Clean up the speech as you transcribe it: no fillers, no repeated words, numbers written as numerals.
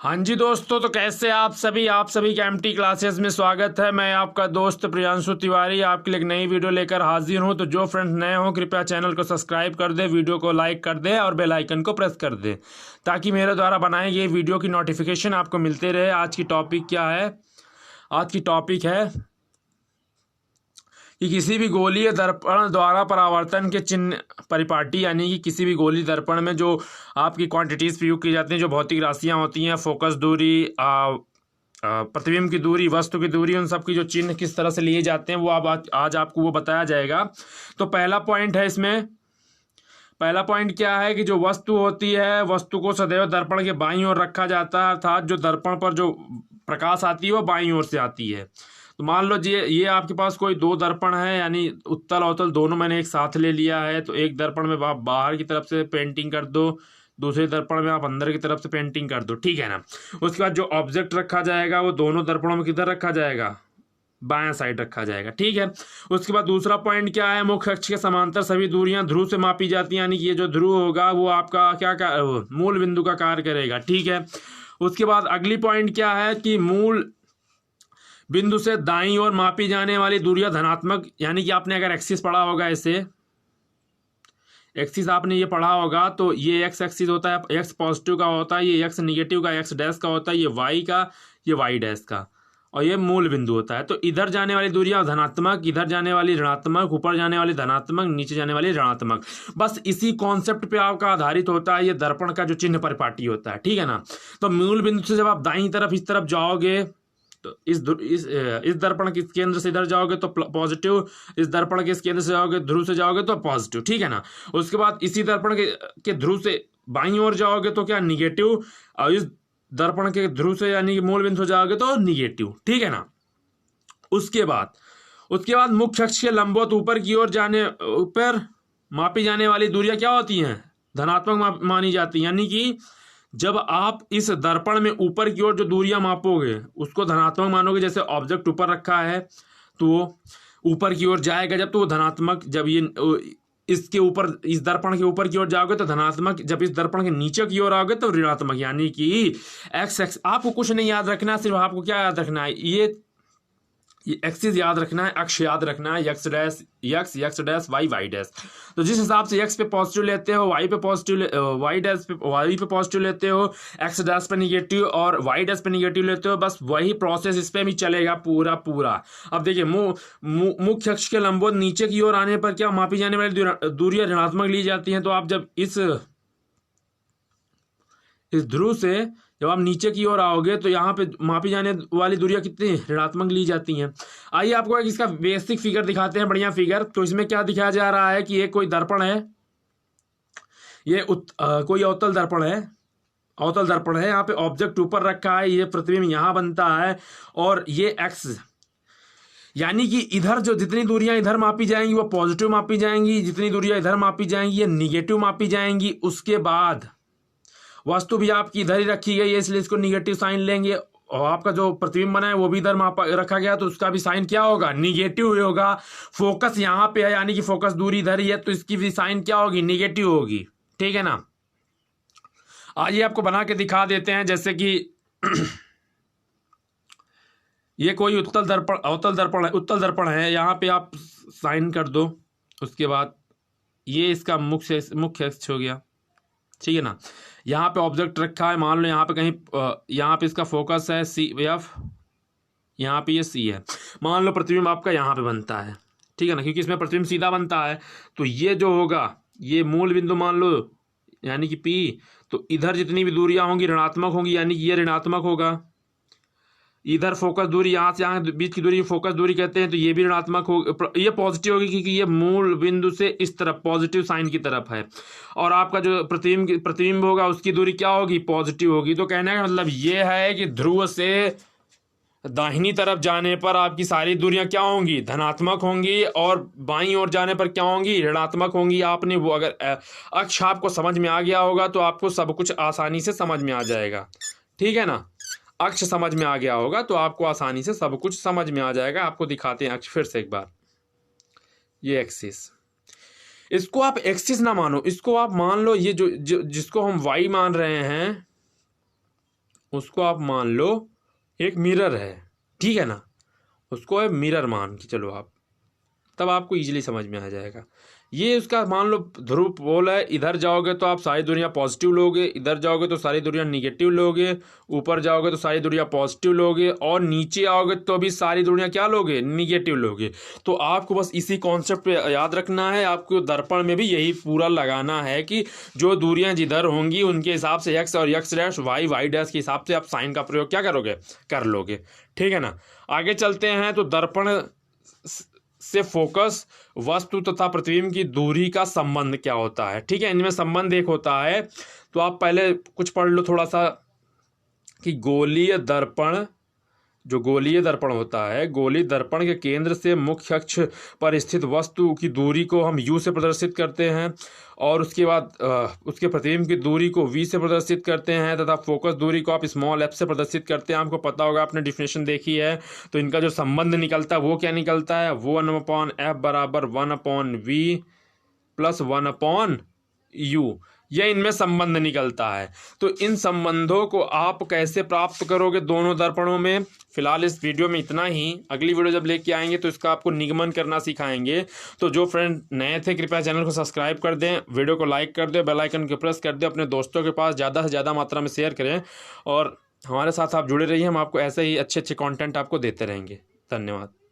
हाँ जी दोस्तों, तो कैसे आप सभी के एमटी क्लासेस में स्वागत है। मैं आपका दोस्त प्रियांशु तिवारी आपके लिए एक नई वीडियो लेकर हाजिर हूं। तो जो फ्रेंड्स नए हो कृपया चैनल को सब्सक्राइब कर दे, वीडियो को लाइक कर दे और बेल आइकन को प्रेस कर दे ताकि मेरे द्वारा बनाई गई वीडियो की नोटिफिकेशन आपको मिलते रहे। आज की टॉपिक क्या है? आज की टॉपिक है कि किसी भी गोलीय दर्पण द्वारा परावर्तन के चिन्ह परिपाटी, यानी कि किसी भी गोलीय दर्पण में जो आपकी क्वांटिटीज प्रयोग की जाती हैं, जो भौतिक राशियां होती हैं, फोकस दूरी, प्रतिबिंब की दूरी, वस्तु की दूरी, उन सब की जो चिन्ह किस तरह से लिए जाते हैं वो आज आपको वो बताया जाएगा। तो पहला पॉइंट है इसमें, पहला पॉइंट क्या है कि जो वस्तु होती है, वस्तु को सदैव दर्पण के बाईं ओर रखा जाता है, अर्थात जो दर्पण पर जो प्रकाश आती है वो बाईं ओर से आती है। तो मान लो जी ये आपके पास कोई दो दर्पण है, यानी उत्तल अवतल दोनों मैंने एक साथ ले लिया है। तो एक दर्पण में आप बाहर की तरफ से पेंटिंग कर दो, दूसरे दर्पण में आप अंदर की तरफ से पेंटिंग कर दो, ठीक है ना। उसके बाद जो ऑब्जेक्ट रखा जाएगा वो दोनों दर्पणों में किधर रखा जाएगा? बायां साइड रखा जाएगा, ठीक है। उसके बाद दूसरा पॉइंट क्या है? मुख्य अक्ष के समांतर सभी दूरियां ध्रुव से मापी जाती हैं, यानी कि ये जो ध्रुव होगा वो आपका क्या मूल बिंदु का कार्य करेगा, ठीक है। उसके बाद अगली पॉइंट क्या है कि मूल बिंदु से दाईं ओर मापी जाने वाली दूरियां धनात्मक, यानी कि आपने अगर एक्सिस पढ़ा होगा, ऐसे एक्सिस आपने ये पढ़ा होगा, तो ये एक्स एक्सिस होता है, एक्स पॉजिटिव का होता है, ये एक्स निगेटिव का, एक्स डैश का होता है, ये वाई का, ये वाई डैश का, और ये मूल बिंदु होता है। तो इधर जाने वाली दूरियां धनात्मक, इधर जाने वाली ऋणात्मक, ऊपर जाने वाली धनात्मक, नीचे जाने वाली ऋणात्मक। बस इसी कॉन्सेप्ट पे आपका आधारित होता है ये दर्पण का जो चिन्ह परिपाटी होता है, ठीक है ना। तो मूल बिंदु से जब आप दाईं तरफ इस तरफ जाओगे तो इस दर्पण के केंद्र से इधर जाओगे तो पॉजिटिव, इस दर्पण के इस केंद्र से जाओगे, ध्रुव से जाओगे तो पॉजिटिव, ठीक है ना। उसके बाद इसी दर्पण के ध्रुव से बाईं ओर जाओगे तो क्या? निगेटिव, और इस दर्पण के ध्रुव से यानी कि मूल बिंदु से जाओगे तो निगेटिव, ठीक है ना। उसके बाद मुख्य अक्ष के लंबवत ऊपर की ओर ऊपर मापी जाने वाली दूरियां क्या होती हैं? धनात्मक मानी जाती है, यानी कि जब आप इस दर्पण में ऊपर की ओर जो दूरियां मापोगे उसको धनात्मक मानोगे। जैसे ऑब्जेक्ट ऊपर रखा है तो वो ऊपर की ओर जाएगा जब, तो वो धनात्मक। जब ये इसके ऊपर, इस दर्पण के ऊपर की ओर जाओगे तो धनात्मक, जब इस दर्पण के नीचे की ओर आओगे तो ऋणात्मक। यानी कि एक्स एक्स आपको कुछ नहीं याद रखना है, सिर्फ आपको क्या याद रखना है? ये एक्सिस याद रखना है, अक्ष याद रखना है, एक्स डैश वाई डैश। तो जिस हिसाब से एक्स पे पॉजिटिव लेते हो, वाई पे पॉजिटिव, वाई पे पॉजिटिव लेते हो, एक्स डैश पे निगेटिव और वाई डैश पे निगेटिव लेते हो, बस वही प्रोसेस इस पे भी चलेगा पूरा। अब देखिए मुख्य अक्ष के लंबवत नीचे की ओर आने पर क्या मापी जाने वाली दूरियां ऋणात्मक ली जाती हैं। तो आप जब इस ध्रुव से जब आप नीचे की ओर आओगे तो यहाँ पे मापी जाने वाली दूरियां कितनी ऋणात्मक ली जाती हैं। आइए आपको एक इसका बेसिक फिगर दिखाते हैं, बढ़िया फिगर। तो इसमें क्या दिखाया जा रहा है कि ये कोई दर्पण है, ये कोई अवतल दर्पण है। यहाँ पे ऑब्जेक्ट ऊपर रखा है, ये प्रतिबिंब यहाँ बनता है, और ये एक्स, यानी कि इधर जो जितनी दूरियां इधर मापी जाएंगी वो पॉजिटिव मापी जाएंगी, जितनी दूरियां इधर मापी जाएंगी ये निगेटिव मापी जाएंगी। उसके बाद वस्तु भी आपकी इधर ही रखी गई है, इसलिए इसको निगेटिव साइन लेंगे, और आपका जो प्रतिबिंब बना है वो भी इधर मापा रखा गया तो उसका भी साइन क्या होगा? निगेटिव होगा। फोकस यहाँ पे है, यानी कि फोकस दूरी इधर ही है, तो इसकी भी साइन क्या होगी? निगेटिव होगी, ठीक है ना। आइए आपको बना के दिखा देते हैं। जैसे कि ये कोई उत्तल दर्पण है, यहाँ पे आप साइन कर दो। उसके बाद ये इसका मुख्य अक्ष हो गया, ठीक है ना। यहाँ पे ऑब्जेक्ट रखा है, मान लो यहाँ पे कहीं, यहाँ पे इसका फोकस है सी एफ, यहाँ पे ये सी है। मान लो प्रतिबिंब आपका यहाँ पे बनता है, ठीक है ना, क्योंकि इसमें प्रतिबिंब सीधा बनता है। तो ये जो होगा ये मूल बिंदु मान लो, यानी कि पी, तो इधर जितनी भी दूरियां होंगी ऋणात्मक होंगी, यानी कि ये ऋणात्मक होगा। इधर फोकस दूरी, यहाँ से यहाँ बीच की दूरी फोकस दूरी कहते हैं, तो ये भी ऋणात्मक हो, ये पॉजिटिव होगी क्योंकि ये मूल बिंदु से इस तरफ पॉजिटिव साइन की तरफ है। और आपका जो प्रतिबिंब होगा उसकी दूरी क्या होगी? पॉजिटिव होगी। तो कहने का मतलब ये है कि ध्रुव से दाहिनी तरफ जाने पर आपकी सारी दूरियां क्या होंगी? धनात्मक होंगी, और बाईं ओर जाने पर क्या होंगी? ऋणात्मक होंगी। आपने वो अगर अक्ष आपको समझ में आ गया होगा तो आपको सब कुछ आसानी से समझ में आ जाएगा, ठीक है ना। अक्ष समझ में आ गया होगा तो आपको आसानी से सब कुछ समझ में आ जाएगा। आपको दिखाते हैं अक्ष फिर से एक बार। ये एक्सिस, इसको आप एक्सिस ना मानो, इसको आप मान लो ये जो जिसको हम वाई मान रहे हैं उसको आप मान लो एक मिरर है, ठीक है ना, उसको एक मिरर मान के चलो आप, तब आपको इजीली समझ में आ जाएगा। ये उसका मान लो ध्रुव पोल है, इधर जाओगे तो आप सारी दुनिया पॉजिटिव लोगे, इधर जाओगे तो सारी दुनिया निगेटिव लोगे, ऊपर जाओगे तो सारी दुनिया पॉजिटिव लोगे, और नीचे आओगे तो भी सारी दुनिया क्या लोगे, निगेटिव लोगे। तो आपको बस इसी कॉन्सेप्ट पे याद रखना है, आपको दर्पण में भी यही पूरा लगाना है कि जो दूरियां जिधर होंगी उनके हिसाब से एक्स और x dash, y y dash के हिसाब से आप साइन का प्रयोग क्या करोगे, कर लोगे, ठीक है ना। आगे चलते हैं तो दर्पण से फोकस, वस्तु तथा प्रतिबिंब की दूरी का संबंध क्या होता है, ठीक है। इनमें संबंध एक होता है, तो आप पहले कुछ पढ़ लो थोड़ा सा कि गोलीय दर्पण, जो गोलीय दर्पण होता है, गोलीय दर्पण के केंद्र से मुख्य अक्ष पर स्थित वस्तु की दूरी को हम u से प्रदर्शित करते हैं, और उसके बाद उसके प्रतिबिंब की दूरी को v से प्रदर्शित करते हैं, तथा फोकस दूरी को आप स्मॉल f से प्रदर्शित करते हैं। आपको पता होगा, आपने डिफिनेशन देखी है, तो इनका जो संबंध निकलता है वो क्या निकलता है, 1/f बराबर 1/v प्लस 1/u, यह इनमें संबंध निकलता है। तो इन संबंधों को आप कैसे प्राप्त करोगे दोनों दर्पणों में, फिलहाल इस वीडियो में इतना ही। अगली वीडियो जब लेके आएंगे तो इसका आपको निगमन करना सिखाएंगे। तो जो फ्रेंड नए थे कृपया चैनल को सब्सक्राइब कर दें, वीडियो को लाइक कर दें, बेल आइकन को प्रेस कर दें, अपने दोस्तों के पास ज़्यादा से ज़्यादा मात्रा में शेयर करें, और हमारे साथ आप जुड़े रहिए। हम आपको ऐसे ही अच्छे अच्छे कंटेंट आपको देते रहेंगे। धन्यवाद।